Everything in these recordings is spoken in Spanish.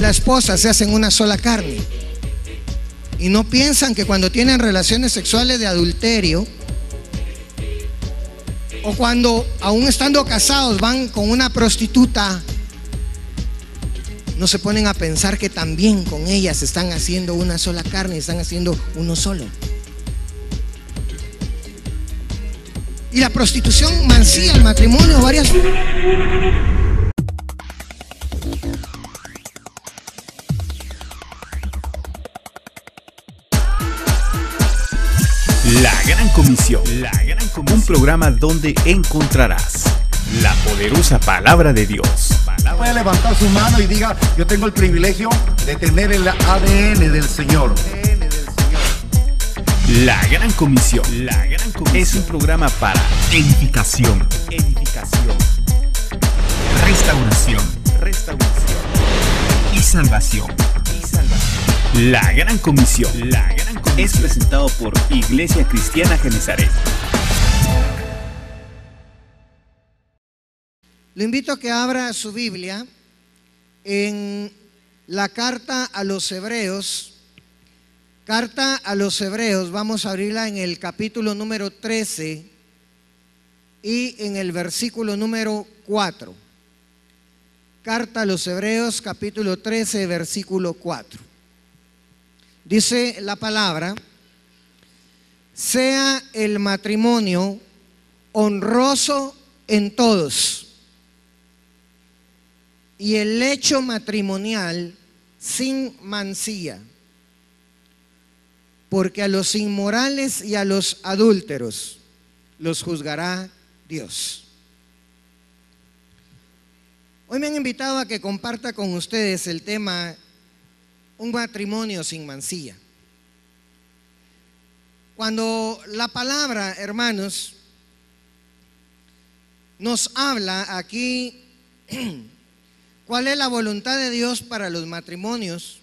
la esposa se hacen una sola carne. Y no piensan que cuando tienen relaciones sexuales de adulterio, o cuando aún estando casados van con una prostituta, no se ponen a pensar que también con ellas están haciendo una sola carne, están haciendo uno solo. Y la prostitución mancilla el matrimonio varias. La Gran Comisión, un programa donde encontrarás la poderosa palabra de Dios. Puede levantar su mano y diga: yo tengo el privilegio de tener el ADN del Señor. La Gran Comisión es un programa para edificación, restauración y salvación. La Gran Comisión es presentado por Iglesia Cristiana Genezaret. Lo invito a que abra su Biblia en la carta a los Hebreos. Carta a los Hebreos, vamos a abrirla en el capítulo número 13 y en el versículo número 4. Carta a los Hebreos, capítulo 13, versículo 4. Dice la palabra: sea el matrimonio honroso en todos, y el lecho matrimonial sin mancilla, porque a los inmorales y a los adúlteros los juzgará Dios. Hoy me han invitado a que comparta con ustedes el tema un matrimonio sin mancilla. Cuando la palabra, hermanos, nos habla aquí cuál es la voluntad de Dios para los matrimonios,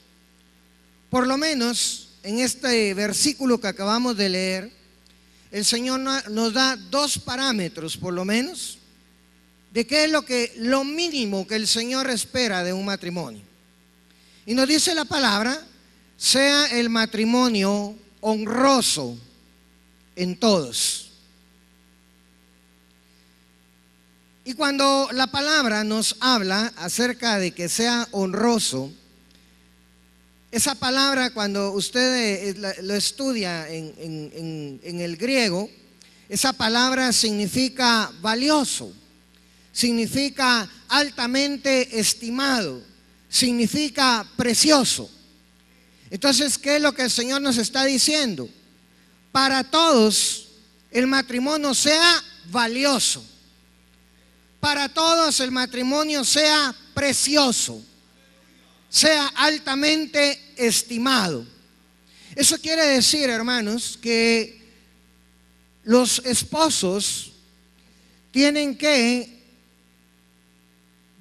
por lo menos en este versículo que acabamos de leer, el Señor nos da dos parámetros, por lo menos, de qué es lo mínimo que el Señor espera de un matrimonio. Y nos dice la palabra: sea el matrimonio honroso en todos. Y cuando la palabra nos habla acerca de que sea honroso, esa palabra, cuando usted lo estudia en el griego, esa palabra significa valioso, significa altamente estimado, significa precioso. Entonces, ¿qué es lo que el Señor nos está diciendo? Para todos el matrimonio sea valioso, para todos el matrimonio sea precioso, sea altamente estimado. Eso quiere decir, hermanos, que los esposos tienen que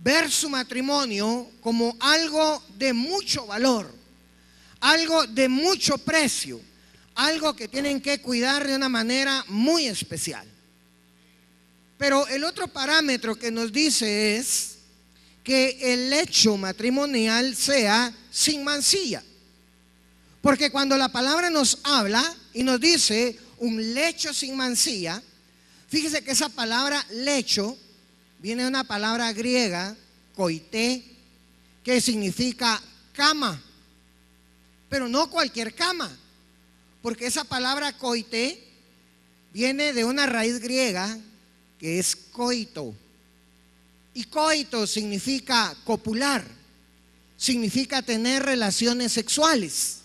ver su matrimonio como algo de mucho valor, algo de mucho precio, algo que tienen que cuidar de una manera muy especial. Pero el otro parámetro que nos dice es que el lecho matrimonial sea sin mancilla. Porque cuando la palabra nos habla y nos dice un lecho sin mancilla, fíjese que esa palabra lecho viene de una palabra griega, koité, que significa cama. Pero no cualquier cama, porque esa palabra koité viene de una raíz griega que es coito. Y coito significa copular, significa tener relaciones sexuales.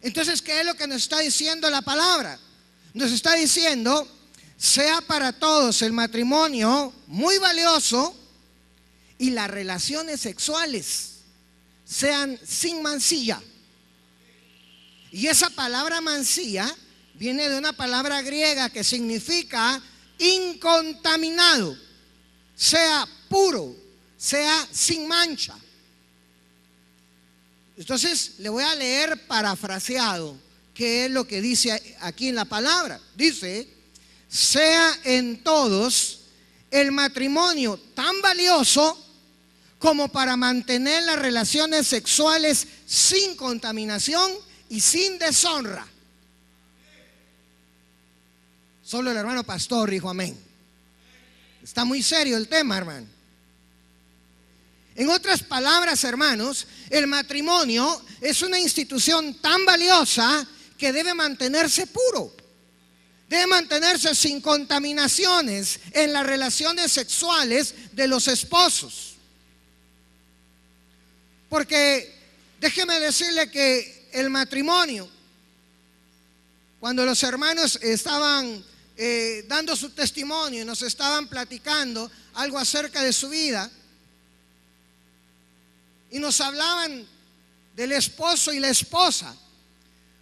Entonces, ¿qué es lo que nos está diciendo la palabra? Nos está diciendo: sea para todos el matrimonio muy valioso y las relaciones sexuales sean sin mancilla. Y esa palabra mancilla viene de una palabra griega que significa incontaminado, sea puro, sea sin mancha. Entonces le voy a leer parafraseado qué es lo que dice aquí en la palabra. Dice: sea en todos el matrimonio tan valioso como para mantener las relaciones sexuales sin contaminación y sin deshonra. Solo el hermano pastor dijo amén. Está muy serio el tema, hermano. En otras palabras, hermanos, el matrimonio es una institución tan valiosa que debe mantenerse puro. Debe mantenerse sin contaminaciones en las relaciones sexuales de los esposos. Porque déjeme decirle que el matrimonio, cuando los hermanos estaban dando su testimonio y nos estaban platicando algo acerca de su vida, y nos hablaban del esposo y la esposa,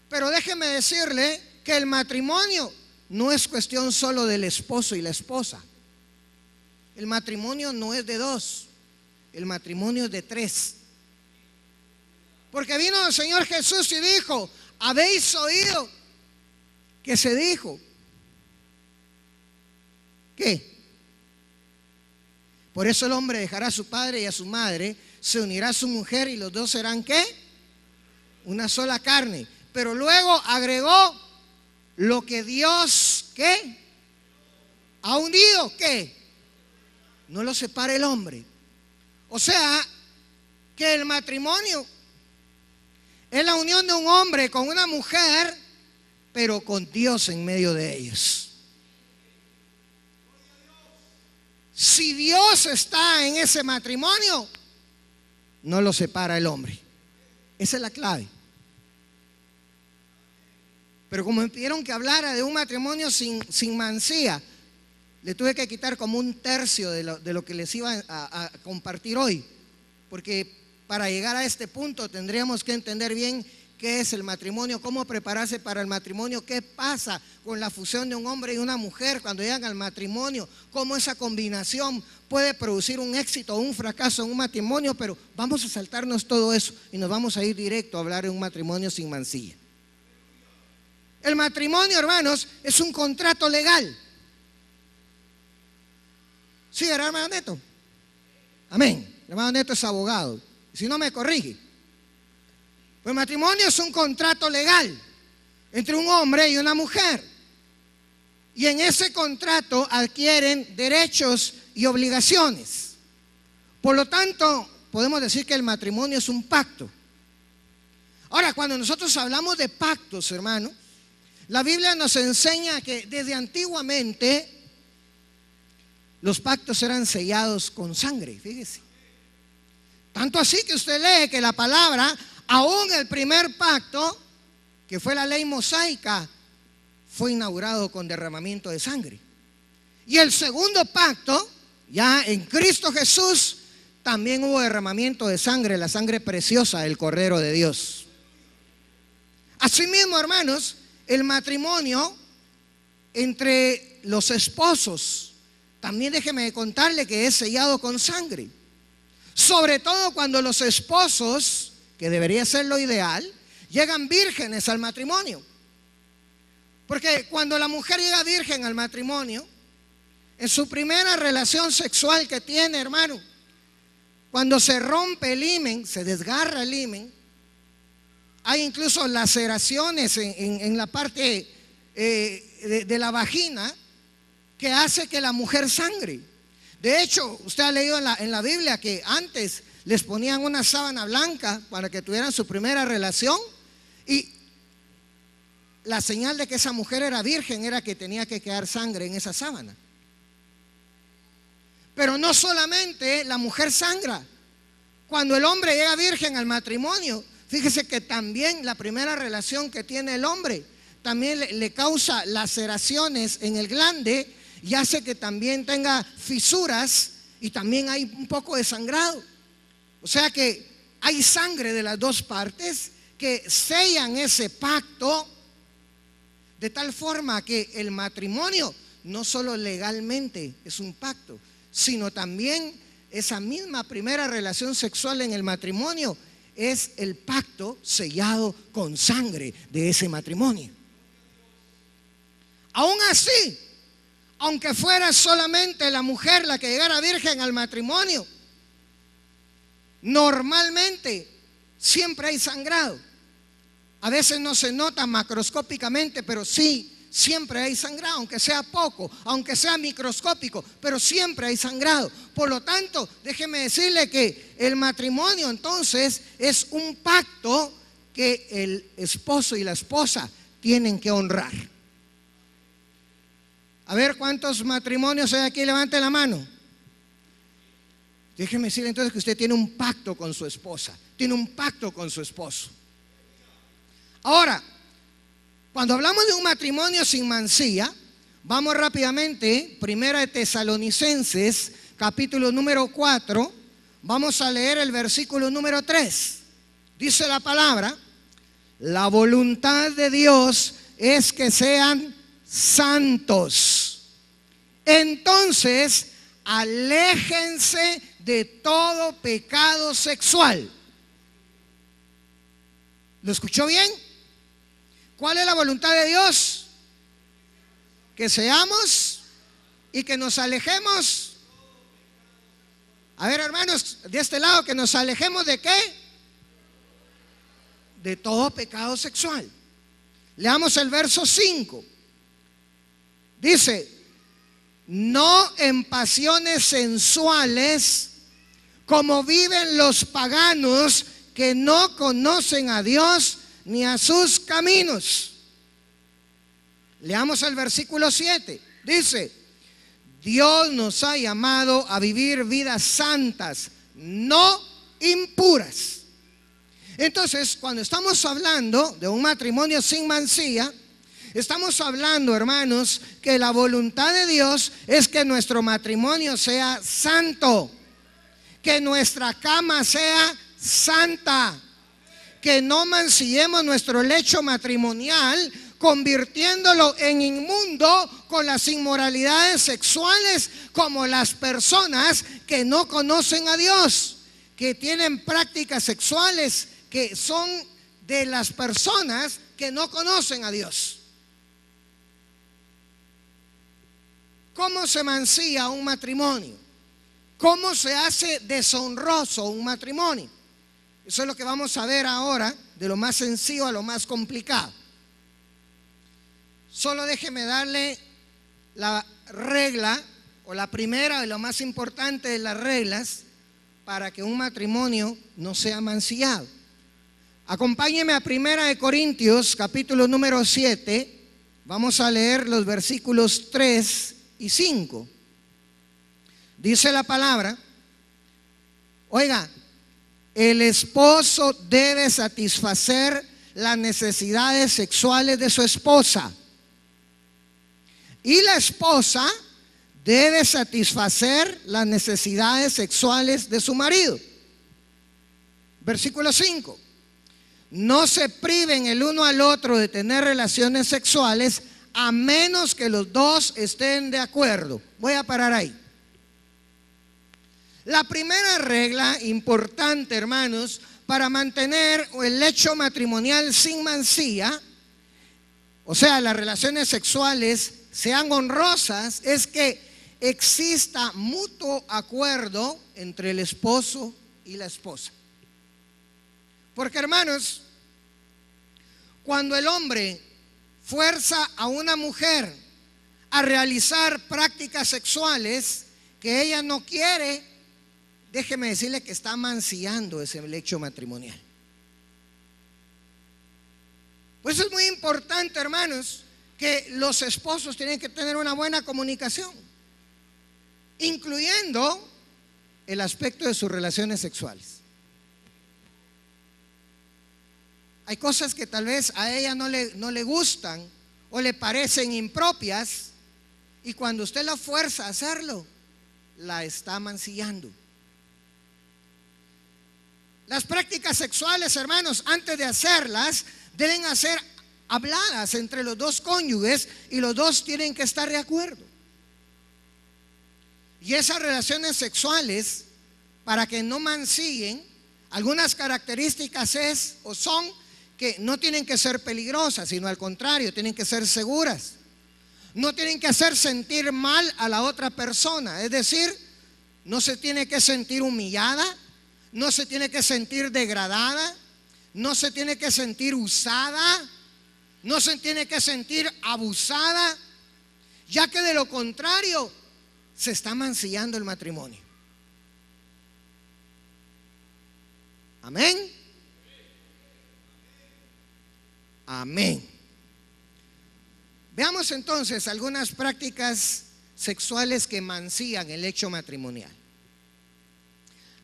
pero déjeme decirle que el matrimonio no es cuestión solo del esposo y la esposa. El matrimonio no es de dos, el matrimonio es de tres. Porque vino el Señor Jesús y dijo: habéis oído que se dijo. ¿Qué? Por eso el hombre dejará a su padre y a su madre, se unirá a su mujer y los dos serán ¿qué? Una sola carne. Pero luego agregó: lo que Dios ¿qué? Ha unido, ¿qué? No lo separa el hombre. O sea, que el matrimonio es la unión de un hombre con una mujer, pero con Dios en medio de ellos. Si Dios está en ese matrimonio, no lo separa el hombre. Esa es la clave. Pero como me pidieron que hablara de un matrimonio sin mancía, le tuve que quitar como un tercio de lo que les iba a compartir hoy. Porque para llegar a este punto tendríamos que entender bien qué es el matrimonio, cómo prepararse para el matrimonio, qué pasa con la fusión de un hombre y una mujer cuando llegan al matrimonio, cómo esa combinación puede producir un éxito o un fracaso en un matrimonio. Pero vamos a saltarnos todo eso y nos vamos a ir directo a hablar de un matrimonio sin mancilla. El matrimonio, hermanos, es un contrato legal. ¿Sí, hermano Neto? Amén. El hermano Neto es abogado. Si no, me corrige. El matrimonio es un contrato legal entre un hombre y una mujer. Y en ese contrato adquieren derechos y obligaciones. Por lo tanto, podemos decir que el matrimonio es un pacto. Ahora, cuando nosotros hablamos de pactos, hermano, la Biblia nos enseña que desde antiguamente los pactos eran sellados con sangre, fíjese. Tanto así que usted lee que la palabra, aún el primer pacto, que fue la ley mosaica, fue inaugurado con derramamiento de sangre. Y el segundo pacto, ya en Cristo Jesús, también hubo derramamiento de sangre, la sangre preciosa del Cordero de Dios. Asimismo, hermanos, el matrimonio entre los esposos, también déjeme contarle que es sellado con sangre. Sobre todo cuando los esposos, que debería ser lo ideal, llegan vírgenes al matrimonio. Porque cuando la mujer llega virgen al matrimonio, en su primera relación sexual que tiene, hermano, cuando se rompe el himen, se desgarra el himen, hay incluso laceraciones en la parte de la vagina que hace que la mujer sangre. De hecho, usted ha leído en la Biblia que antes les ponían una sábana blanca para que tuvieran su primera relación, y la señal de que esa mujer era virgen era que tenía que quedar sangre en esa sábana. Pero no solamente la mujer sangra. Cuando el hombre llega virgen al matrimonio, fíjese que también la primera relación que tiene el hombre también le causa laceraciones en el glande y hace que también tenga fisuras, y también hay un poco de sangrado. O sea que hay sangre de las dos partes que sellan ese pacto, de tal forma que el matrimonio no solo legalmente es un pacto, sino también esa misma primera relación sexual en el matrimonio es el pacto sellado con sangre de ese matrimonio. Aún así, aunque fuera solamente la mujer la que llegara virgen al matrimonio, normalmente siempre hay sangrado. A veces no se nota macroscópicamente, pero sí, siempre hay sangrado, aunque sea poco, aunque sea microscópico, pero siempre hay sangrado. Por lo tanto, déjeme decirle que el matrimonio entonces es un pacto que el esposo y la esposa tienen que honrar. A ver, ¿cuántos matrimonios hay aquí? Levante la mano. Déjeme decirle entonces que usted tiene un pacto con su esposa, tiene un pacto con su esposo. Ahora, cuando hablamos de un matrimonio sin mancilla, vamos rápidamente, Primera de Tesalonicenses, capítulo número 4, vamos a leer el versículo número 3. Dice la palabra: la voluntad de Dios es que sean santos. Entonces, aléjense de todo pecado sexual. ¿Lo escuchó bien? ¿Cuál es la voluntad de Dios? Que seamos y que nos alejemos. A ver, hermanos, de este lado, que nos alejemos ¿de qué? De todo pecado sexual. Leamos el verso 5. Dice: no en pasiones sensuales, como viven los paganos que no conocen a Dios ni a sus caminos. Leamos el versículo 7. Dice: Dios nos ha llamado a vivir vidas santas, no impuras. Entonces, cuando estamos hablando de un matrimonio sin mancilla, estamos hablando, hermanos, que la voluntad de Dios es que nuestro matrimonio sea santo, que nuestra cama sea santa, que no mancillemos nuestro lecho matrimonial convirtiéndolo en inmundo con las inmoralidades sexuales, como las personas que no conocen a Dios, que tienen prácticas sexuales que son de las personas que no conocen a Dios. ¿Cómo se mancilla un matrimonio? ¿Cómo se hace deshonroso un matrimonio? Eso es lo que vamos a ver ahora, de lo más sencillo a lo más complicado. Solo déjeme darle la regla, o la primera de lo más importante de las reglas, para que un matrimonio no sea mancillado. Acompáñeme a Primera de Corintios, capítulo número 7. Vamos a leer los versículos 3 y 5. Dice la palabra: oiga, el esposo debe satisfacer las necesidades sexuales de su esposa, y la esposa debe satisfacer las necesidades sexuales de su marido. Versículo 5. No se priven el uno al otro de tener relaciones sexuales, a menos que los dos estén de acuerdo. Voy a parar ahí. La primera regla importante, hermanos, para mantener el lecho matrimonial sin mancilla, o sea, las relaciones sexuales sean honrosas, es que exista mutuo acuerdo entre el esposo y la esposa. Porque, hermanos, cuando el hombre fuerza a una mujer a realizar prácticas sexuales que ella no quiere, déjeme decirle que está mancillando ese lecho matrimonial. Por eso es muy importante, hermanos, que los esposos tienen que tener una buena comunicación, incluyendo el aspecto de sus relaciones sexuales. Hay cosas que tal vez a ella no le gustan o le parecen impropias, y cuando usted la fuerza a hacerlo, la está mancillando. Las prácticas sexuales, hermanos, antes de hacerlas, deben ser habladas entre los dos cónyuges, y los dos tienen que estar de acuerdo. Y esas relaciones sexuales, para que no mancillen, algunas características son que no tienen que ser peligrosas, sino al contrario, tienen que ser seguras. No tienen que hacer sentir mal a la otra persona, es decir, no se tiene que sentir humillada, no se tiene que sentir degradada, no se tiene que sentir usada, no se tiene que sentir abusada, ya que de lo contrario se está mancillando el matrimonio. Amén. Amén. Veamos entonces algunas prácticas sexuales que mancillan el hecho matrimonial.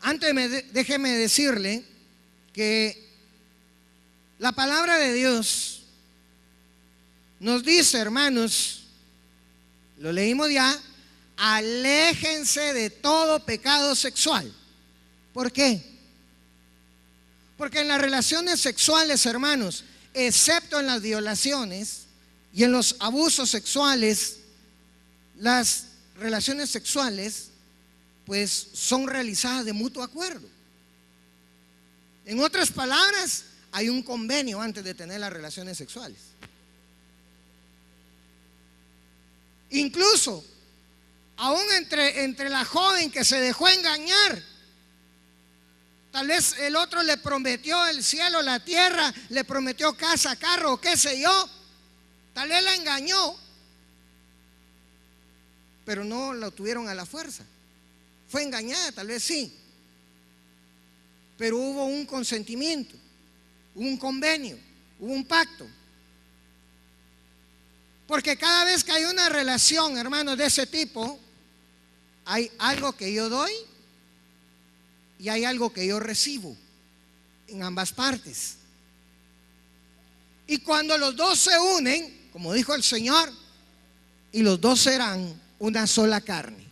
Antes déjeme decirle que la palabra de Dios nos dice, hermanos, lo leímos ya, aléjense de todo pecado sexual. ¿Por qué? Porque en las relaciones sexuales, hermanos, excepto en las violaciones y en los abusos sexuales, las relaciones sexuales pues son realizadas de mutuo acuerdo. En otras palabras, hay un convenio antes de tener las relaciones sexuales. Incluso, aún entre la joven que se dejó engañar, tal vez el otro le prometió el cielo, la tierra, le prometió casa, carro, qué sé yo, tal vez la engañó, pero no lo tuvieron a la fuerza. Fue engañada, tal vez sí, pero hubo un consentimiento, hubo un convenio, hubo un pacto. Porque cada vez que hay una relación, hermanos, de ese tipo, hay algo que yo doy y hay algo que yo recibo en ambas partes. Y cuando los dos se unen, como dijo el Señor, y los dos serán una sola carne.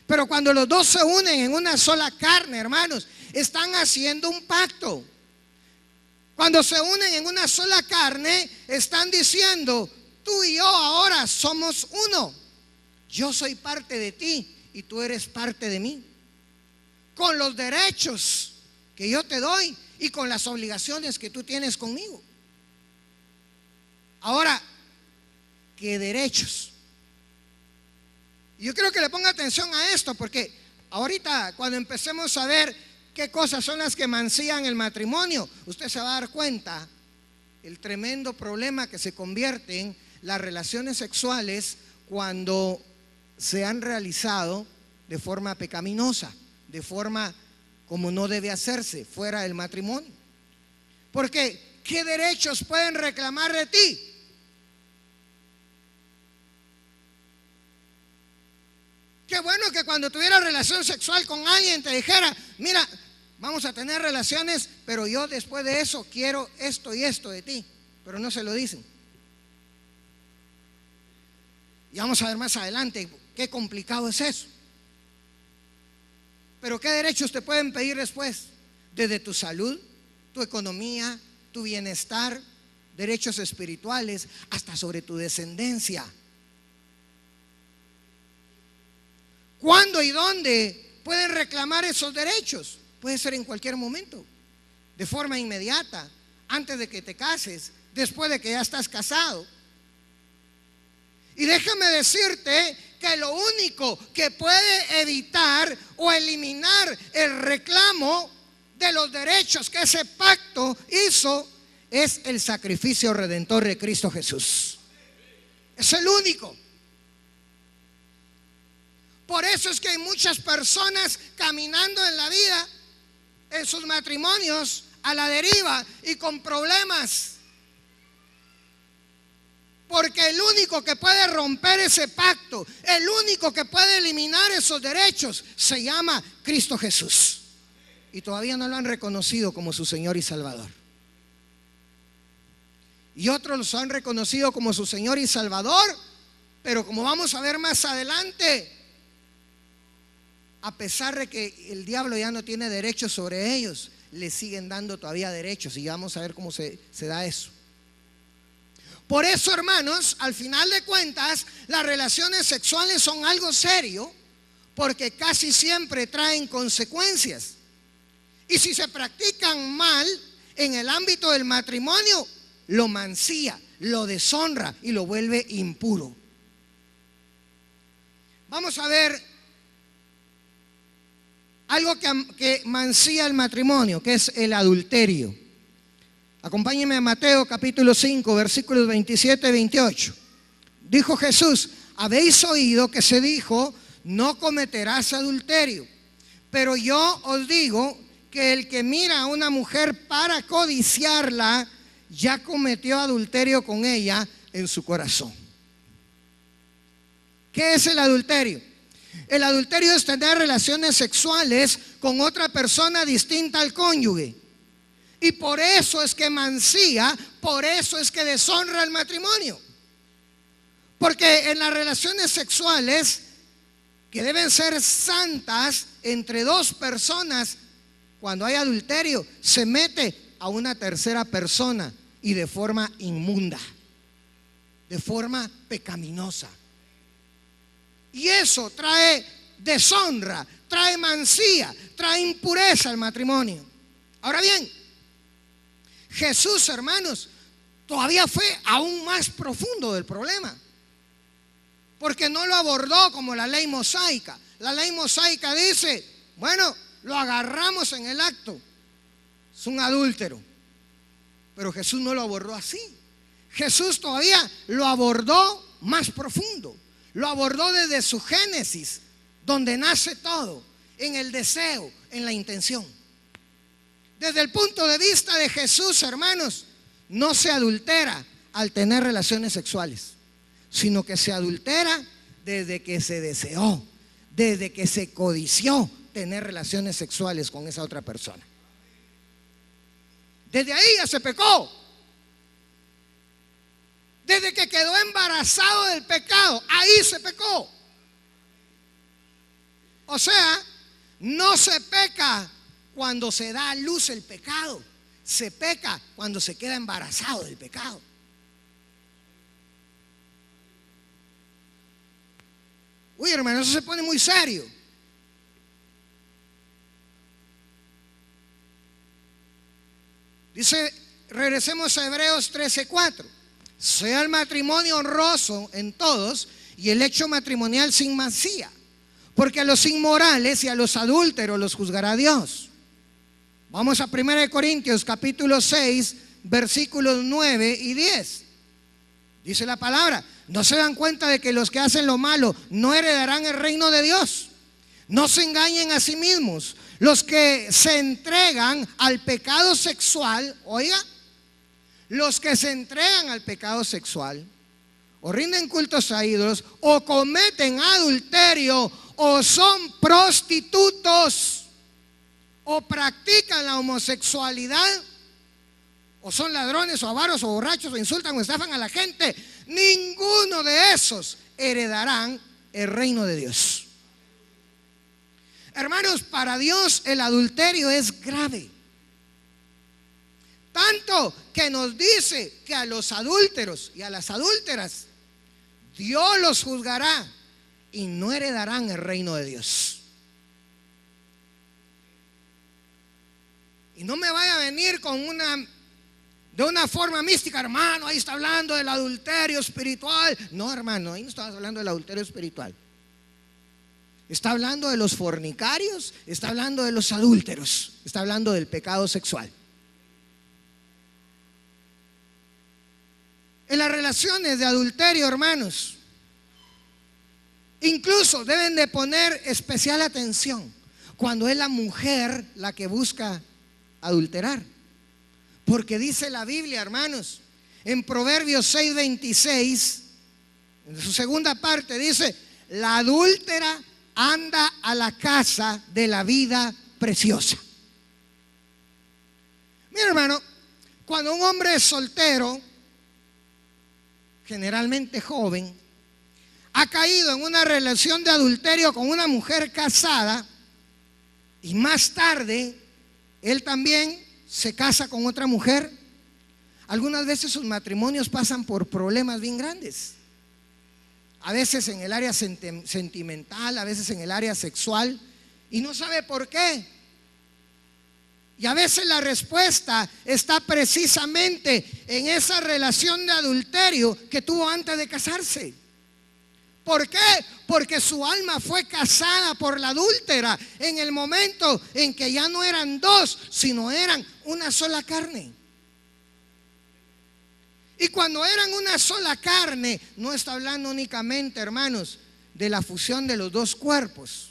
Pero cuando los dos se unen en una sola carne, hermanos, están haciendo un pacto. Cuando se unen en una sola carne, están diciendo: tú y yo ahora somos uno. Yo soy parte de ti y tú eres parte de mí, con los derechos que yo te doy y con las obligaciones que tú tienes conmigo. Ahora, ¿qué derechos? Yo quiero que le ponga atención a esto, porque ahorita cuando empecemos a ver qué cosas son las que mancillan el matrimonio, usted se va a dar cuenta el tremendo problema que se convierten las relaciones sexuales cuando se han realizado de forma pecaminosa, de forma como no debe hacerse, fuera del matrimonio. Porque ¿qué derechos pueden reclamar de ti? Qué bueno que cuando tuviera relación sexual con alguien te dijera: mira, vamos a tener relaciones, pero yo después de eso quiero esto y esto de ti. Pero no se lo dicen. Y vamos a ver más adelante qué complicado es eso. Pero ¿qué derechos te pueden pedir después? Desde tu salud, tu economía, tu bienestar, derechos espirituales, hasta sobre tu descendencia. ¿Cuándo y dónde pueden reclamar esos derechos? Puede ser en cualquier momento, de forma inmediata, antes de que te cases, después de que ya estás casado. Y déjame decirte que lo único que puede evitar o eliminar el reclamo de los derechos que ese pacto hizo es el sacrificio redentor de Cristo Jesús. Es el único. Por eso es que hay muchas personas caminando en la vida, en sus matrimonios, a la deriva y con problemas. Porque el único que puede romper ese pacto, el único que puede eliminar esos derechos, se llama Cristo Jesús. Y todavía no lo han reconocido como su Señor y Salvador. Y otros lo han reconocido como su Señor y Salvador, pero como vamos a ver más adelante, a pesar de que el diablo ya no tiene derechos sobre ellos, le siguen dando todavía derechos. Y vamos a ver cómo se da eso. Por eso, hermanos, al final de cuentas, las relaciones sexuales son algo serio, porque casi siempre traen consecuencias. Y si se practican mal en el ámbito del matrimonio, lo mancilla, lo deshonra y lo vuelve impuro. Vamos a ver algo que mancilla el matrimonio, que es el adulterio. Acompáñenme a Mateo capítulo 5, versículos 27 y 28. Dijo Jesús: habéis oído que se dijo, no cometerás adulterio. Pero yo os digo que el que mira a una mujer para codiciarla, ya cometió adulterio con ella en su corazón. ¿Qué es el adulterio? El adulterio es tener relaciones sexuales con otra persona distinta al cónyuge. Y por eso es que mancilla, por eso es que deshonra el matrimonio. Porque en las relaciones sexuales, que deben ser santas entre dos personas, cuando hay adulterio, se mete a una tercera persona y de forma inmunda, de forma pecaminosa. Y eso trae deshonra, trae mancilla, trae impureza al matrimonio. Ahora bien, Jesús, hermanos, todavía fue aún más profundo del problema, porque no lo abordó como la ley mosaica. La ley mosaica dice, bueno, lo agarramos en el acto, es un adúltero. Pero Jesús no lo abordó así. Jesús todavía lo abordó más profundo. Lo abordó desde su génesis, donde nace todo, en el deseo, en la intención. Desde el punto de vista de Jesús, hermanos, no se adultera al tener relaciones sexuales, sino que se adultera desde que se deseó, desde que se codició tener relaciones sexuales con esa otra persona. Desde ahí ya se pecó. Desde que quedó embarazado del pecado, ahí se pecó. O sea, no se peca cuando se da a luz el pecado, se peca cuando se queda embarazado del pecado. Uy, hermano, eso se pone muy serio. Dice, regresemos a Hebreos 13:4. Sea el matrimonio honroso en todos y el hecho matrimonial sin mancilla, porque a los inmorales y a los adúlteros los juzgará Dios. Vamos a 1 Corintios capítulo 6, versículos 9 y 10. Dice la palabra: ¿no se dan cuenta de que los que hacen lo malo no heredarán el reino de Dios? No se engañen a sí mismos. Los que se entregan al pecado sexual, oiga, los que se entregan al pecado sexual, o rinden cultos a ídolos, o cometen adulterio, o son prostitutos, o practican la homosexualidad, o son ladrones, o avaros, o borrachos, o insultan o estafan a la gente, ninguno de esos heredarán el reino de Dios. Hermanos, para Dios el adulterio es grave. Tanto que nos dice que a los adúlteros y a las adúlteras Dios los juzgará y no heredarán el reino de Dios. Y no me vaya a venir con de una forma mística, hermano, ahí está hablando del adulterio espiritual. No, hermano, ahí no estamos hablando del adulterio espiritual. Está hablando de los fornicarios, está hablando de los adúlteros, está hablando del pecado sexual. En las relaciones de adulterio, hermanos, incluso deben de poner especial atención cuando es la mujer la que busca adulterar. Porque dice la Biblia, hermanos, en Proverbios 6:26, en su segunda parte dice: la adúltera anda a la casa de la vida preciosa. Mira, hermano, cuando un hombre es soltero, generalmente joven, ha caído en una relación de adulterio con una mujer casada, y más tarde él también se casa con otra mujer, algunas veces sus matrimonios pasan por problemas bien grandes. A veces en el área sentimental, a veces en el área sexual, y no sabe por qué. Y a veces la respuesta está precisamente en esa relación de adulterio que tuvo antes de casarse. ¿Por qué? Porque su alma fue casada por la adúltera en el momento en que ya no eran dos, sino eran una sola carne. Y cuando eran una sola carne, no está hablando únicamente, hermanos, de la fusión de los dos cuerpos.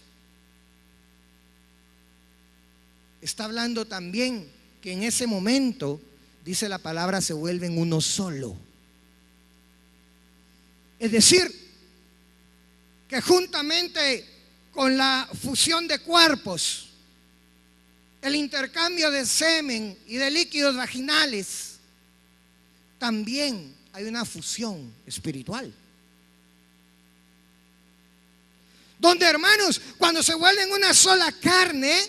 Está hablando también que en ese momento, dice la palabra, se vuelven uno solo. Es decir, que juntamente con la fusión de cuerpos, el intercambio de semen y de líquidos vaginales, también hay una fusión espiritual. Donde, hermanos, cuando se vuelven una sola carne,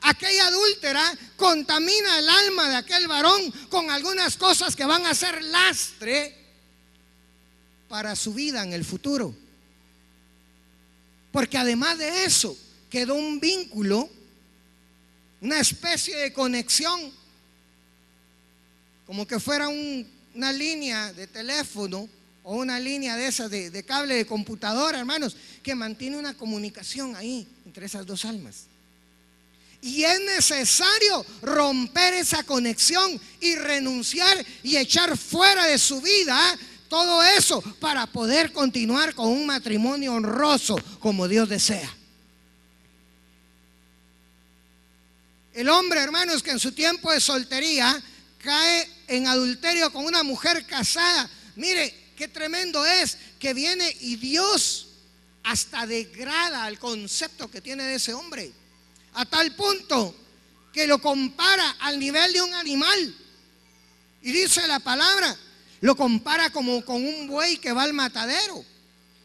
aquella adúltera contamina el alma de aquel varón con algunas cosas que van a ser lastre para su vida en el futuro. Porque además de eso, quedó un vínculo, una especie de conexión, como que fuera una línea de teléfono o una línea de esas de cable de computadora, hermanos, que mantiene una comunicación ahí entre esas dos almas. Y es necesario romper esa conexión y renunciar y echar fuera de su vida todo eso para poder continuar con un matrimonio honroso como Dios desea. El hombre, hermanos, que en su tiempo de soltería cae en adulterio con una mujer casada, mire qué tremendo es que viene y Dios hasta degrada el concepto que tiene de ese hombre, a tal punto que lo compara al nivel de un animal. Y dice la palabra, lo compara como con un buey que va al matadero.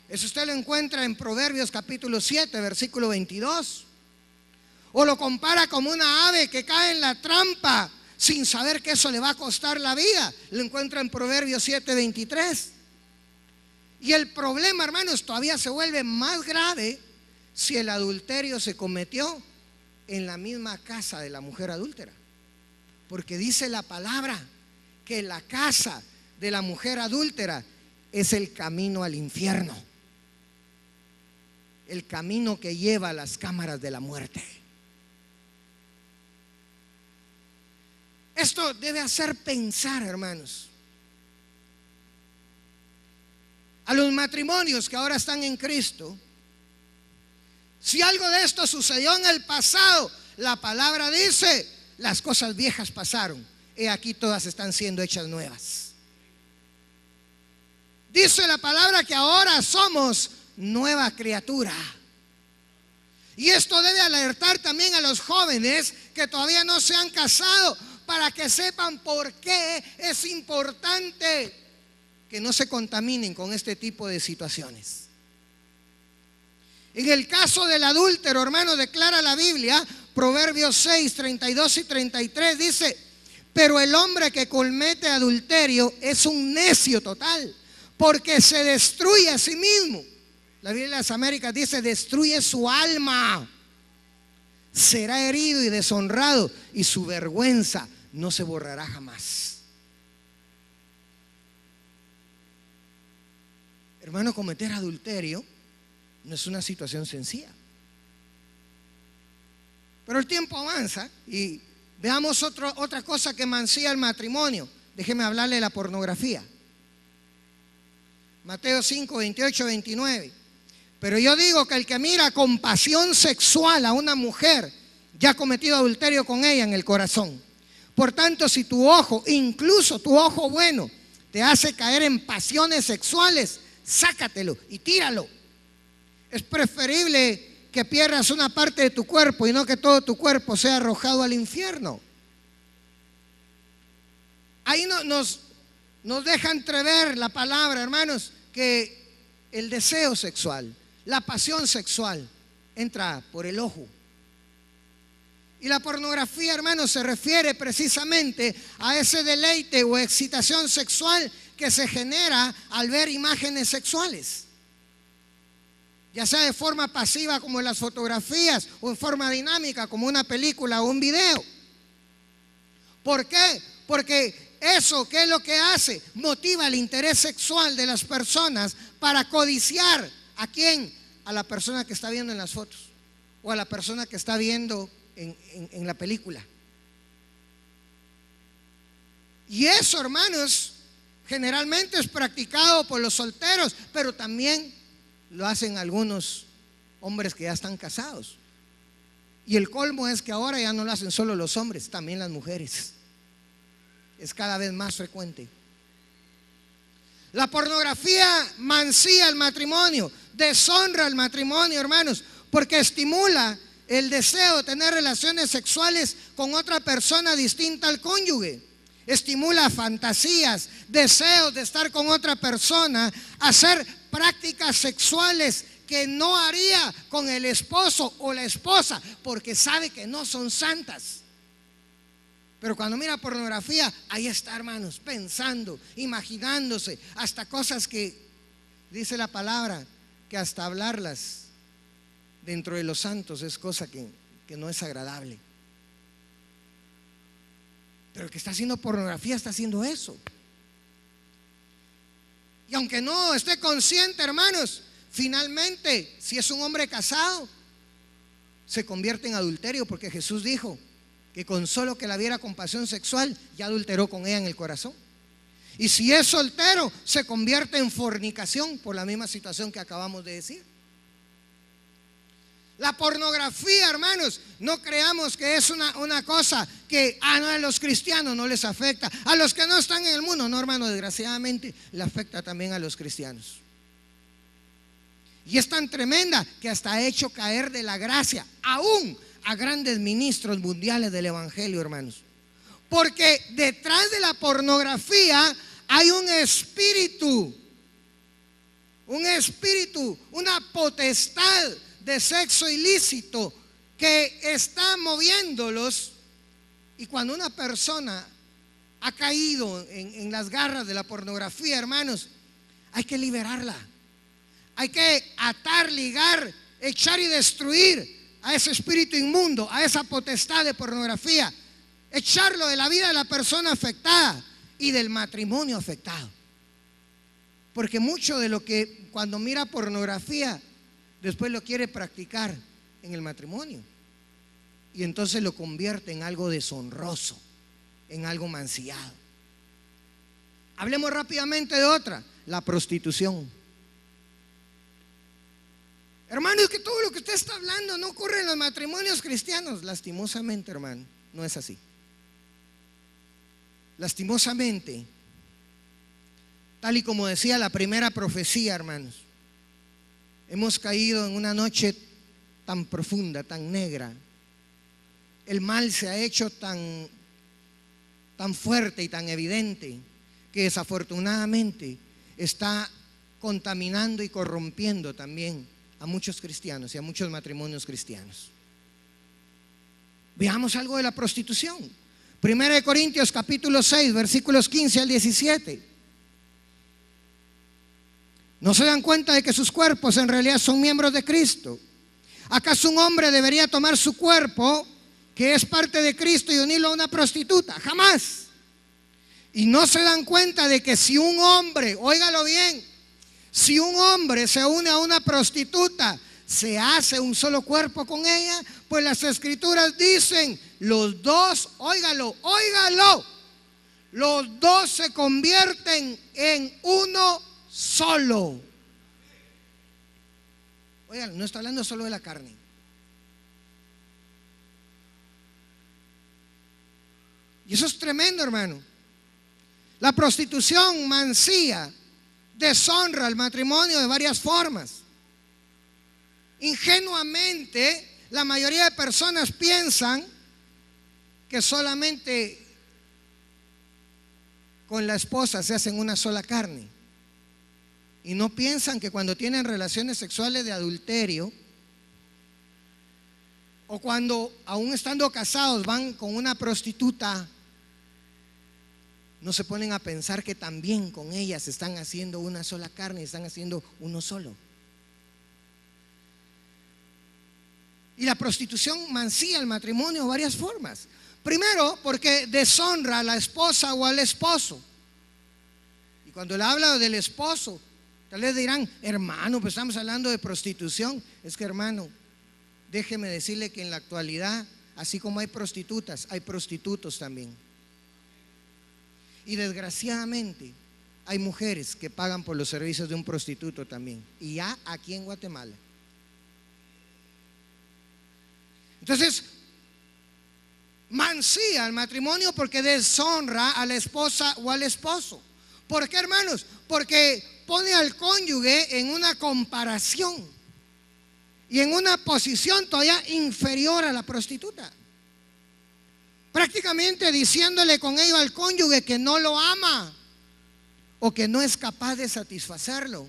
Eso usted lo encuentra en Proverbios capítulo 7, versículo 22. O lo compara como una ave que cae en la trampa sin saber que eso le va a costar la vida. Lo encuentra en Proverbios 7, 23. Y el problema, hermanos, todavía se vuelve más grave si el adulterio se cometió en la misma casa de la mujer adúltera. Porque dice la palabra que la casa de la mujer adúltera es el camino al infierno, el camino que lleva a las cámaras de la muerte. Esto debe hacer pensar, hermanos, a los matrimonios que ahora están en Cristo. Si algo de esto sucedió en el pasado, la palabra dice, las cosas viejas pasaron, he aquí todas están siendo hechas nuevas. Dice la palabra que ahora somos nueva criatura. Y esto debe alertar también a los jóvenes que todavía no se han casado, para que sepan por qué es importante que no se contaminen con este tipo de situaciones. En el caso del adúltero, hermano, declara la Biblia, Proverbios 6, 32 y 33, dice, pero el hombre que comete adulterio es un necio total, porque se destruye a sí mismo. La Biblia de las Américas dice, destruye su alma, será herido y deshonrado, y su vergüenza no se borrará jamás. Hermano, cometer adulterio no es una situación sencilla. Pero el tiempo avanza y veamos otra cosa que mancilla el matrimonio. Déjeme hablarle de la pornografía. Mateo 5, 28, 29. Pero yo digo que el que mira con pasión sexual a una mujer ya ha cometido adulterio con ella en el corazón. Por tanto, si tu ojo, incluso tu ojo bueno, te hace caer en pasiones sexuales, sácatelo y tíralo. Es preferible que pierdas una parte de tu cuerpo y no que todo tu cuerpo sea arrojado al infierno. Ahí nos deja entrever la palabra, hermanos, que el deseo sexual, la pasión sexual, entra por el ojo. Y la pornografía, hermanos, se refiere precisamente a ese deleite o excitación sexual que se genera al ver imágenes sexuales, ya sea de forma pasiva como en las fotografías o en forma dinámica como una película o un video. ¿Por qué? Porque eso, ¿qué es lo que hace? Motiva el interés sexual de las personas para codiciar ¿A quién? A la persona que está viendo en las fotos o a la persona que está viendo en la película. Y eso, hermanos, generalmente es practicado por los solteros, pero también lo hacen algunos hombres que ya están casados. Y el colmo es que ahora ya no lo hacen solo los hombres, también las mujeres. Es cada vez más frecuente. La pornografía mancilla el matrimonio, deshonra el matrimonio, hermanos, porque estimula el deseo de tener relaciones sexuales con otra persona distinta al cónyuge. Estimula fantasías, deseos de estar con otra persona, hacer prácticas sexuales que no haría con el esposo o la esposa, porque sabe que no son santas. Pero cuando mira pornografía, ahí está, hermanos, pensando, imaginándose, hasta cosas que dice la palabra, que hasta hablarlas dentro de los santos es cosa que no es agradable. Pero el que está haciendo pornografía está haciendo eso. Y aunque no esté consciente, hermanos, finalmente, si es un hombre casado, se convierte en adulterio, porque Jesús dijo que con solo que la viera con pasión sexual, ya adulteró con ella en el corazón. Y si es soltero, se convierte en fornicación por la misma situación que acabamos de decir. La pornografía, hermanos, no creamos que es una cosa que no, a los cristianos no les afecta, a los que no están en el mundo, no, hermano, desgraciadamente le afecta también a los cristianos. Y es tan tremenda que hasta ha hecho caer de la gracia aún a grandes ministros mundiales del evangelio, hermanos. Porque detrás de la pornografía hay un espíritu, una potestad de sexo ilícito que está moviéndolos. Y cuando una persona ha caído en las garras de la pornografía, hermanos, hay que liberarla. Hay que atar, ligar, echar y destruir a ese espíritu inmundo, a esa potestad de pornografía, echarlo de la vida de la persona afectada y del matrimonio afectado. Porque mucho de lo que cuando mira pornografía después lo quiere practicar en el matrimonio, y entonces lo convierte en algo deshonroso, en algo mancillado. Hablemos rápidamente de otra, la prostitución. Hermano, es que todo lo que usted está hablando no ocurre en los matrimonios cristianos. Lastimosamente, hermano, no es así. Lastimosamente, tal y como decía la primera profecía, hermanos, hemos caído en una noche tan profunda, tan negra. El mal se ha hecho tan fuerte y tan evidente que desafortunadamente está contaminando y corrompiendo también a muchos cristianos y a muchos matrimonios cristianos. Veamos algo de la prostitución. 1 Corintios capítulo 6, versículos 15 al 17. ¿No se dan cuenta de que sus cuerpos en realidad son miembros de Cristo? ¿Acaso un hombre debería tomar su cuerpo, que es parte de Cristo, y unirlo a una prostituta? Jamás. Y no se dan cuenta de que si un hombre, óigalo bien, si un hombre se une a una prostituta, se hace un solo cuerpo con ella. Pues las escrituras dicen, los dos, óigalo, los dos se convierten en uno solo. Oigan, no está hablando solo de la carne. Y eso es tremendo, hermano. La prostitución mancilla, deshonra el matrimonio de varias formas. Ingenuamente, la mayoría de personas piensan que solamente con la esposa se hacen una sola carne. Y no piensan que cuando tienen relaciones sexuales de adulterio, o cuando aún estando casados van con una prostituta, no se ponen a pensar que también con ellas están haciendo una sola carne, están haciendo uno solo. Y la prostitución mancilla el matrimonio de varias formas. Primero, porque deshonra a la esposa o al esposo. Y cuando le habla del esposo, Tal vez dirán, hermano, pues estamos hablando de prostitución. Es que, hermano, déjeme decirle que en la actualidad, así como hay prostitutas, hay prostitutos también. Y desgraciadamente hay mujeres que pagan por los servicios de un prostituto también. Y ya aquí en Guatemala. Entonces, mancilla el matrimonio porque deshonra a la esposa o al esposo. ¿Por qué, hermanos? Porque pone al cónyuge en una comparación y en una posición todavía inferior a la prostituta, prácticamente diciéndole con ello al cónyuge que no lo ama, o que no es capaz de satisfacerlo,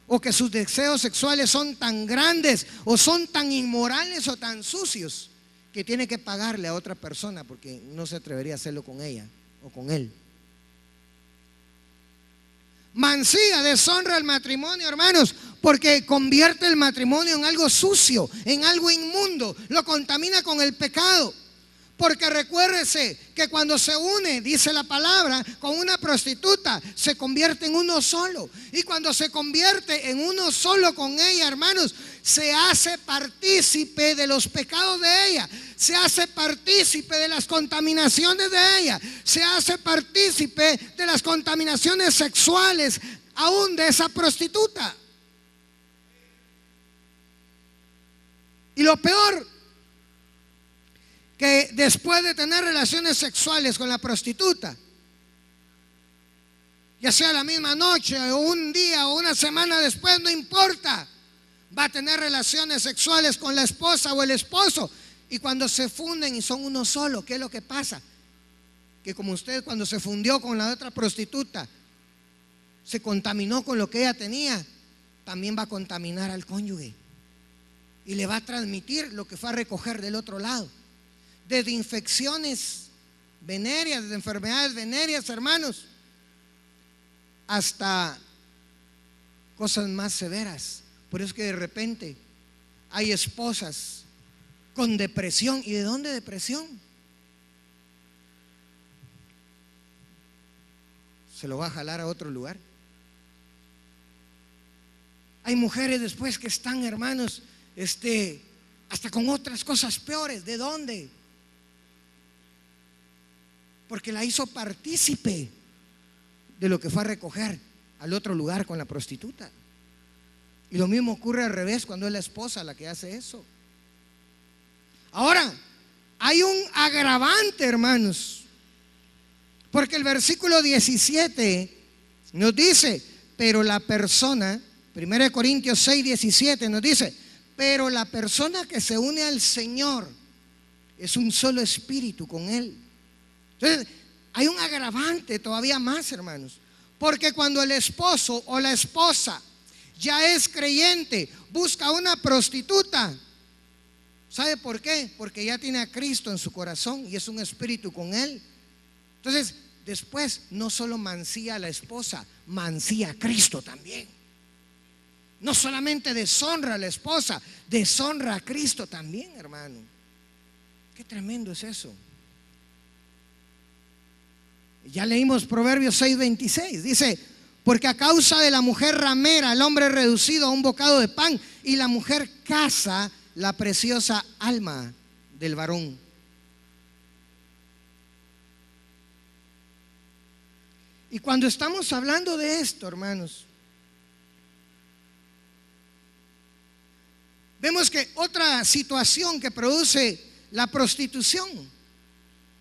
o que sus deseos sexuales son tan grandes, o son tan inmorales o tan sucios, que tiene que pagarle a otra persona porque no se atrevería a hacerlo con ella o con él. Mancilla, deshonra el matrimonio, hermanos, porque convierte el matrimonio en algo sucio, en algo inmundo, lo contamina con el pecado. Porque recuérdese que cuando se une, dice la palabra, con una prostituta, se convierte en uno solo. Y cuando se convierte en uno solo con ella, hermanos, se hace partícipe de los pecados de ella, se hace partícipe de las contaminaciones de ella, se hace partícipe de las contaminaciones sexuales, aún de esa prostituta. Y lo peor, que después de tener relaciones sexuales con la prostituta, ya sea la misma noche o un día o una semana después, no importa, va a tener relaciones sexuales con la esposa o el esposo, y cuando se funden y son uno solo, ¿qué es lo que pasa? Que como usted, cuando se fundió con la otra prostituta, se contaminó con lo que ella tenía, también va a contaminar al cónyuge y le va a transmitir lo que fue a recoger del otro lado. Desde infecciones venéreas, desde enfermedades venéreas, hermanos, hasta cosas más severas. Por eso es que de repente hay esposas con depresión. ¿Y de dónde depresión? Se lo va a jalar a otro lugar. Hay mujeres después que están, hermanos, hasta con otras cosas peores. ¿De dónde? Porque la hizo partícipe de lo que fue a recoger al otro lugar con la prostituta. Y lo mismo ocurre al revés, cuando es la esposa la que hace eso. Ahora, hay un agravante, hermanos, porque el versículo 17 nos dice, pero la persona, 1 Corintios 6, 17 nos dice, pero la persona que se une al Señor es un solo espíritu con Él. Entonces, hay un agravante todavía más, hermanos, porque cuando el esposo o la esposa ya es creyente, busca una prostituta, ¿sabe por qué? Porque ya tiene a Cristo en su corazón y es un espíritu con Él. Entonces, después no solo mancilla a la esposa, mancilla a Cristo también. No solamente deshonra a la esposa, deshonra a Cristo también, hermano. Qué tremendo es eso. Ya leímos Proverbios 6:26, dice, porque a causa de la mujer ramera el hombre es reducido a un bocado de pan, y la mujer caza la preciosa alma del varón. Y cuando estamos hablando de esto, hermanos, vemos que otra situación que produce la prostitución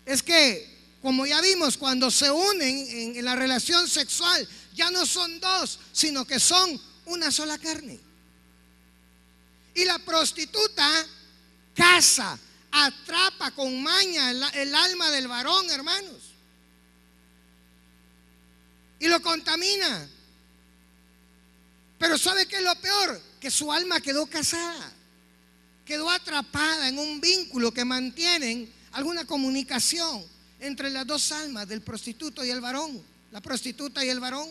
es que, como ya vimos, cuando se unen en la relación sexual, ya no son dos, sino que son una sola carne. Y la prostituta caza, atrapa con maña el alma del varón, hermanos, y lo contamina. Pero ¿sabe qué es lo peor? Que su alma quedó casada, quedó atrapada en un vínculo que mantienen alguna comunicación entre las dos almas del prostituto y el varón, la prostituta y el varón.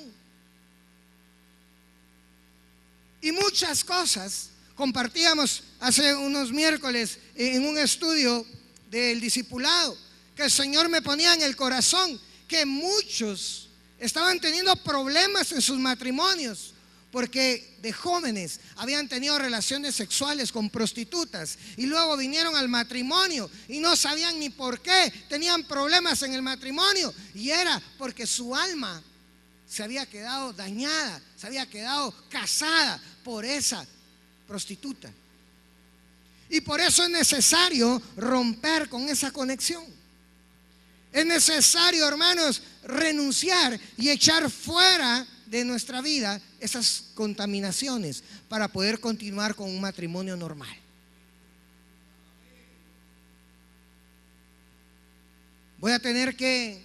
Y muchas cosas compartíamos hace unos miércoles en un estudio del discipulado, que el Señor me ponía en el corazón que muchos estaban teniendo problemas en sus matrimonios porque de jóvenes habían tenido relaciones sexuales con prostitutas y luego vinieron al matrimonio y no sabían ni por qué tenían problemas en el matrimonio, y era porque su alma se había quedado dañada, se había quedado casada por esa prostituta. Y por eso es necesario romper con esa conexión. Es necesario, hermanos, renunciar y echar fuera de nuestra vida esas contaminaciones para poder continuar con un matrimonio normal. Voy a tener que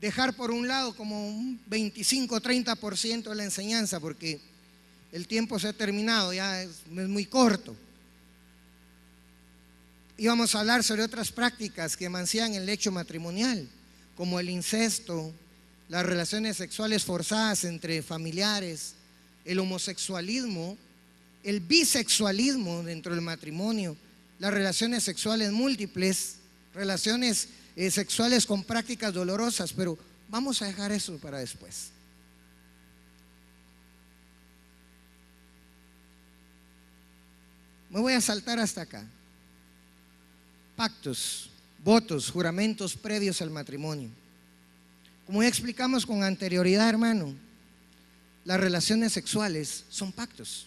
dejar por un lado como un 25-30% de la enseñanza porque el tiempo se ha terminado, ya es muy corto. Íbamos a hablar sobre otras prácticas que mancillan el lecho matrimonial, como el incesto, las relaciones sexuales forzadas entre familiares, el homosexualismo, el bisexualismo dentro del matrimonio, las relaciones sexuales múltiples, relaciones sexuales con prácticas dolorosas, pero vamos a dejar eso para después. Me voy a saltar hasta acá. Pactos, votos, juramentos previos al matrimonio. Como ya explicamos con anterioridad, hermano, las relaciones sexuales son pactos.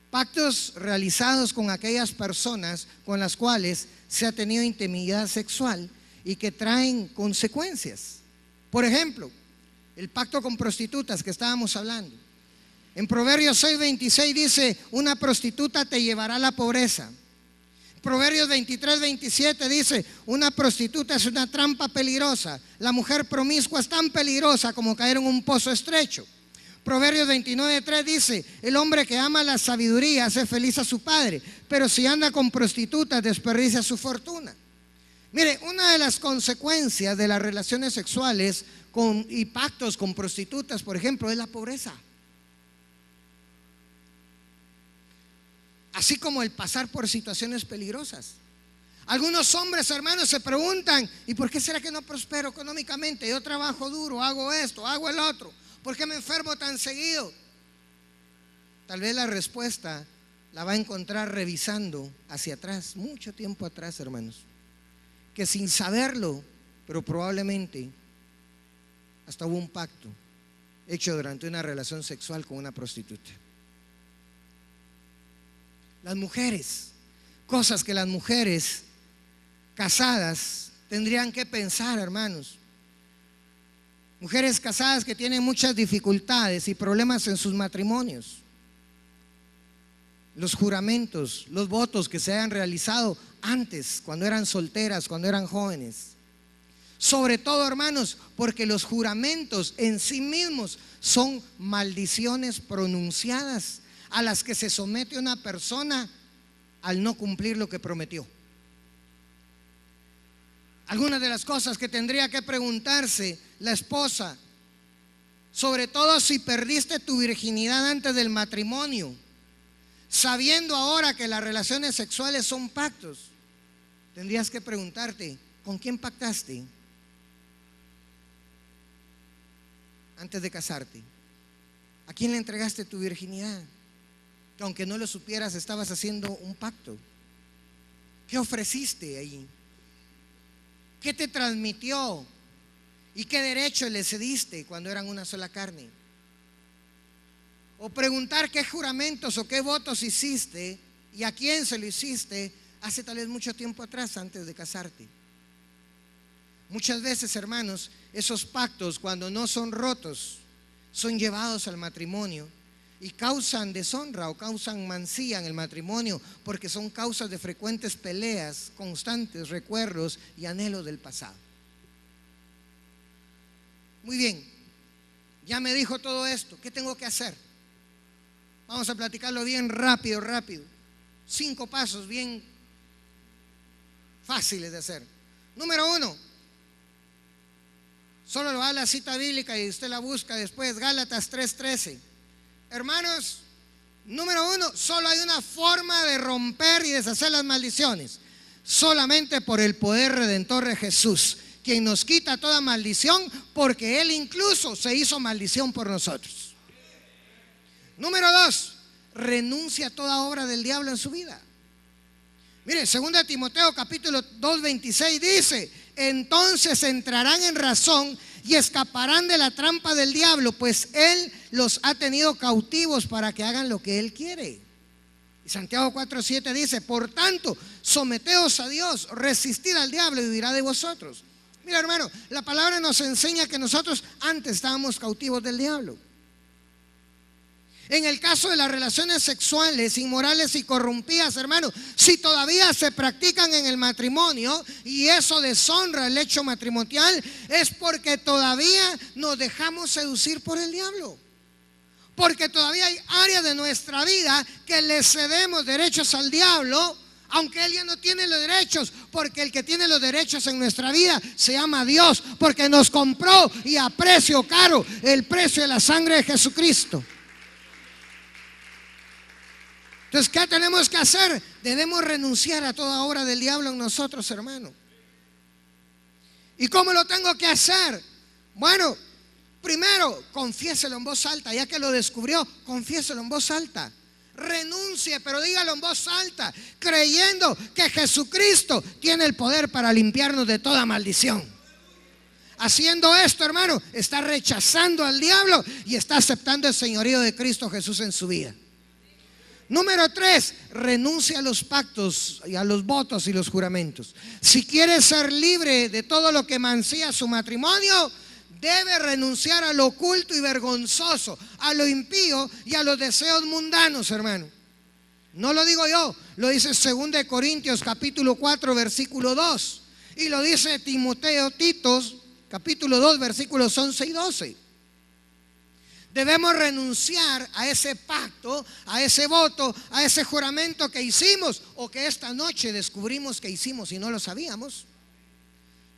Pactos realizados con aquellas personas con las cuales se ha tenido intimidad sexual y que traen consecuencias. Por ejemplo, el pacto con prostitutas que estábamos hablando. En Proverbios 6:26 dice: una prostituta te llevará a la pobreza. Proverbios 23:27 dice: una prostituta es una trampa peligrosa. La mujer promiscua es tan peligrosa como caer en un pozo estrecho. Proverbios 29:3 dice: el hombre que ama la sabiduría hace feliz a su padre, pero si anda con prostitutas desperdicia su fortuna. Mire, una de las consecuencias de las relaciones sexuales y pactos con prostitutas, por ejemplo, es la pobreza. Así como el pasar por situaciones peligrosas. Algunos hombres, hermanos, se preguntan: ¿y por qué será que no prospero económicamente? Yo trabajo duro, hago esto, hago el otro. ¿Por qué me enfermo tan seguido? Tal vez la respuesta la va a encontrar revisando hacia atrás, mucho tiempo atrás, hermanos. Que sin saberlo, pero probablemente hasta hubo un pacto hecho durante una relación sexual con una prostituta. Las mujeres, cosas que las mujeres casadas tendrían que pensar, hermanos. Mujeres casadas que tienen muchas dificultades y problemas en sus matrimonios. Los juramentos, los votos que se hayan realizado antes, cuando eran solteras, cuando eran jóvenes. Sobre todo, hermanos, porque los juramentos en sí mismos son maldiciones pronunciadas a las que se somete una persona al no cumplir lo que prometió. Algunas de las cosas que tendría que preguntarse la esposa, sobre todo si perdiste tu virginidad antes del matrimonio, sabiendo ahora que las relaciones sexuales son pactos, tendrías que preguntarte: ¿con quién pactaste antes de casarte? ¿A quién le entregaste tu virginidad? Que aunque no lo supieras, estabas haciendo un pacto. ¿Qué ofreciste ahí? ¿Qué te transmitió? ¿Y qué derecho le cediste cuando eran una sola carne? O preguntar qué juramentos o qué votos hiciste y a quién se lo hiciste hace tal vez mucho tiempo atrás, antes de casarte. Muchas veces, hermanos, esos pactos, cuando no son rotos, son llevados al matrimonio y causan deshonra o causan mancilla en el matrimonio, porque son causas de frecuentes peleas, constantes recuerdos y anhelos del pasado. Muy bien, ya me dijo todo esto. ¿Qué tengo que hacer? Vamos a platicarlo bien rápido. 5 pasos bien fáciles de hacer. Número 1, solo lo va a la cita bíblica y usted la busca después, Gálatas 3:13. Hermanos, número 1, solo hay una forma de romper y deshacer las maldiciones: solamente por el poder redentor de Jesús, quien nos quita toda maldición, porque Él incluso se hizo maldición por nosotros. Número 2, renuncia a toda obra del diablo en su vida. Mire, 2 Timoteo capítulo 2, 26 dice: entonces entrarán en razón y escaparán de la trampa del diablo, pues Él los ha tenido cautivos para que hagan lo que Él quiere. Y Santiago 4:7 dice: por tanto, someteos a Dios, resistid al diablo y huirá de vosotros. Mira, hermano, la palabra nos enseña que nosotros antes estábamos cautivos del diablo. En el caso de las relaciones sexuales inmorales y corrompidas, hermano, si todavía se practican en el matrimonio y eso deshonra el hecho matrimonial, es porque todavía nos dejamos seducir por el diablo. Porque todavía hay áreas de nuestra vida que le cedemos derechos al diablo, aunque él ya no tiene los derechos, porque el que tiene los derechos en nuestra vida se llama Dios, porque nos compró y a precio caro, el precio de la sangre de Jesucristo. Entonces, ¿qué tenemos que hacer? Debemos renunciar a toda obra del diablo en nosotros, hermano. ¿Y cómo lo tengo que hacer? Bueno, primero, confiéselo en voz alta. Ya que lo descubrió, confiéselo en voz alta. Renuncie, pero dígalo en voz alta, creyendo que Jesucristo tiene el poder para limpiarnos de toda maldición. Haciendo esto, hermano, está rechazando al diablo y está aceptando el señorío de Cristo Jesús en su vida. Número 3, renuncia a los pactos y a los votos y los juramentos. Si quiere ser libre de todo lo que mancilla su matrimonio, debe renunciar a lo oculto y vergonzoso, a lo impío y a los deseos mundanos, hermano. No lo digo yo, lo dice 2 Corintios capítulo 4 versículo 2, y lo dice Tito capítulo 2 versículos 11 y 12. Debemos renunciar a ese pacto, a ese voto, a ese juramento que hicimos o que esta noche descubrimos que hicimos y no lo sabíamos.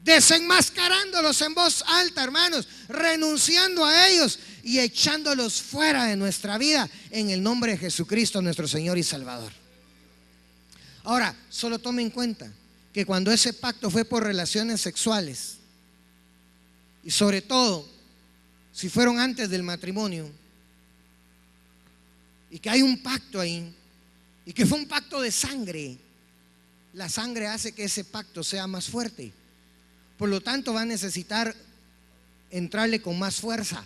Desenmascarándolos en voz alta, hermanos, renunciando a ellos y echándolos fuera de nuestra vida en el nombre de Jesucristo, nuestro Señor y Salvador. Ahora, solo tome en cuenta que cuando ese pacto fue por relaciones sexuales, y sobre todo si fueron antes del matrimonio, y que hay un pacto ahí, y que fue un pacto de sangre, la sangre hace que ese pacto sea más fuerte. Por lo tanto, va a necesitar entrarle con más fuerza.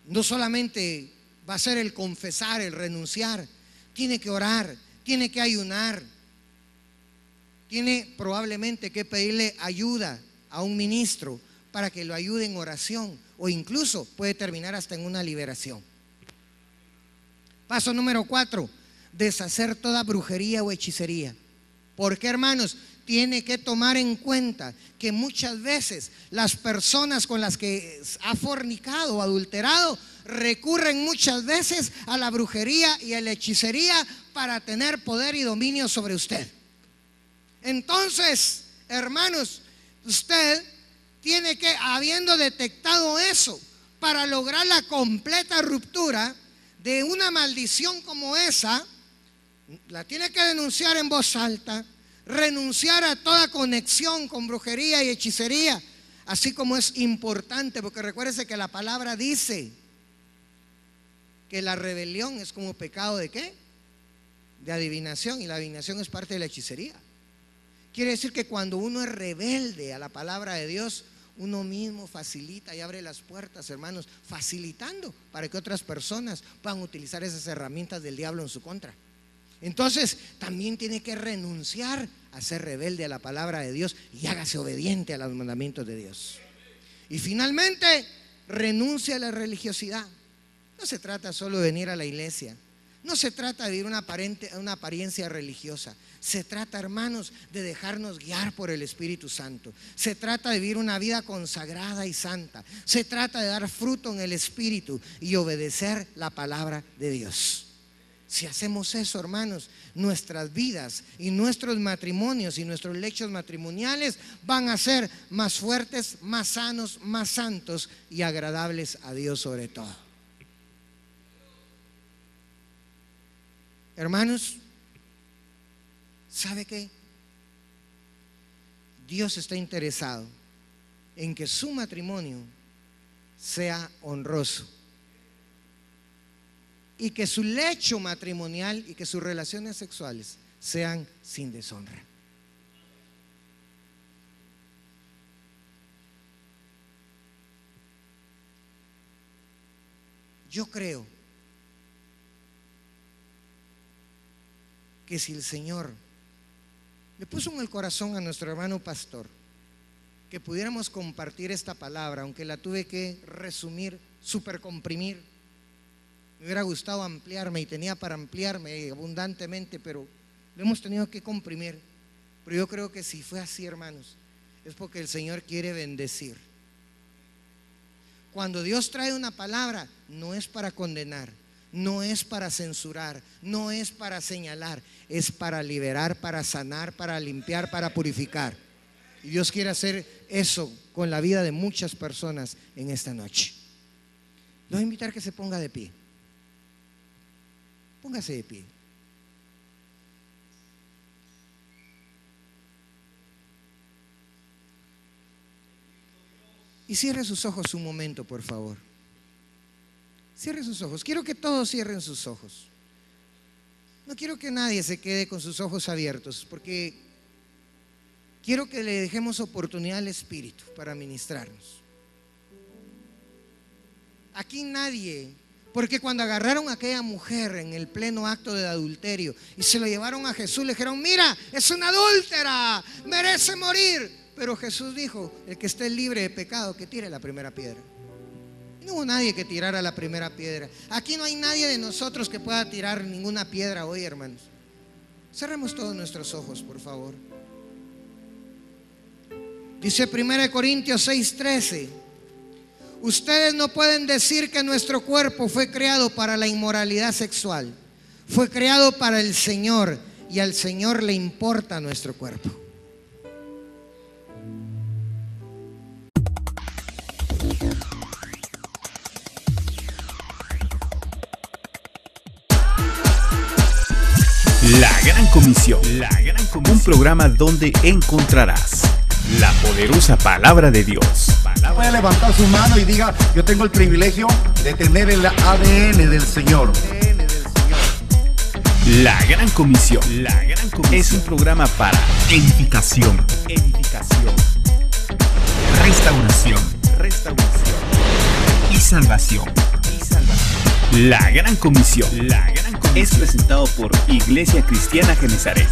No solamente va a ser el confesar, el renunciar, tiene que orar, tiene que ayunar, tiene probablemente que pedirle ayuda a un ministro para que lo ayude en oración, o incluso puede terminar hasta en una liberación. Paso número 4, deshacer toda brujería o hechicería. ¿Por qué, hermanos? Tiene que tomar en cuenta que muchas veces las personas con las que ha fornicado o adulterado recurren muchas veces a la brujería y a la hechicería para tener poder y dominio sobre usted. Entonces, hermanos, usted tiene que, habiendo detectado eso, para lograr la completa ruptura de una maldición como esa, la tiene que denunciar en voz alta, renunciar a toda conexión con brujería y hechicería, así como es importante, porque recuérdese que la palabra dice que la rebelión es como pecado ¿de qué? De adivinación, y la adivinación es parte de la hechicería. Quiere decir que cuando uno es rebelde a la palabra de Dios, uno mismo facilita y abre las puertas, hermanos, facilitando para que otras personas puedan utilizar esas herramientas del diablo en su contra. Entonces, también tiene que renunciar a ser rebelde a la palabra de Dios y hágase obediente a los mandamientos de Dios. Y finalmente, renuncia a la religiosidad. No se trata solo de venir a la iglesia. No se trata de vivir una apariencia religiosa. Se trata, hermanos, de dejarnos guiar por el Espíritu Santo. Se trata de vivir una vida consagrada y santa. Se trata de dar fruto en el Espíritu y obedecer la palabra de Dios. Si hacemos eso, hermanos, nuestras vidas y nuestros matrimonios y nuestros lechos matrimoniales van a ser más fuertes, más sanos, más santos y agradables a Dios sobre todo. Hermanos, ¿sabe qué? Dios está interesado en que su matrimonio sea honroso y que su lecho matrimonial y que sus relaciones sexuales sean sin deshonra. Yo creo que si el Señor le puso en el corazón a nuestro hermano pastor que pudiéramos compartir esta palabra, aunque la tuve que resumir, super comprimir, me hubiera gustado ampliarme y tenía para ampliarme abundantemente, pero lo hemos tenido que comprimir. Pero yo creo que si fue así, hermanos, es porque el Señor quiere bendecir. Cuando Dios trae una palabra, no es para condenar, no es para censurar, no es para señalar, es para liberar, para sanar, para limpiar, para purificar. Y Dios quiere hacer eso con la vida de muchas personas en esta noche. Los voy a invitar a que se ponga de pie. Póngase de pie. Y cierre sus ojos un momento, por favor. Cierre sus ojos. Quiero que todos cierren sus ojos. No quiero que nadie se quede con sus ojos abiertos, porque quiero que le dejemos oportunidad al Espíritu para ministrarnos. Aquí nadie, porque cuando agarraron a aquella mujer en el pleno acto de adulterio y se lo llevaron a Jesús, le dijeron: mira, es una adúltera, merece morir. Pero Jesús dijo: el que esté libre de pecado, que tire la primera piedra. Y no hubo nadie que tirara la primera piedra. Aquí no hay nadie de nosotros que pueda tirar ninguna piedra hoy, hermanos. Cerremos todos nuestros ojos, por favor. Dice 1 Corintios 6:13: ustedes no pueden decir que nuestro cuerpo fue creado para la inmoralidad sexual. Fue creado para el Señor, y al Señor le importa nuestro cuerpo. La Gran Comisión, un programa donde encontrarás la poderosa palabra de Dios. Puede levantar su mano y diga: yo tengo el privilegio de tener el ADN del Señor. La Gran Comisión es un programa para edificación, restauración y salvación. La Gran Comisión es presentado por Iglesia Cristiana Genesaret.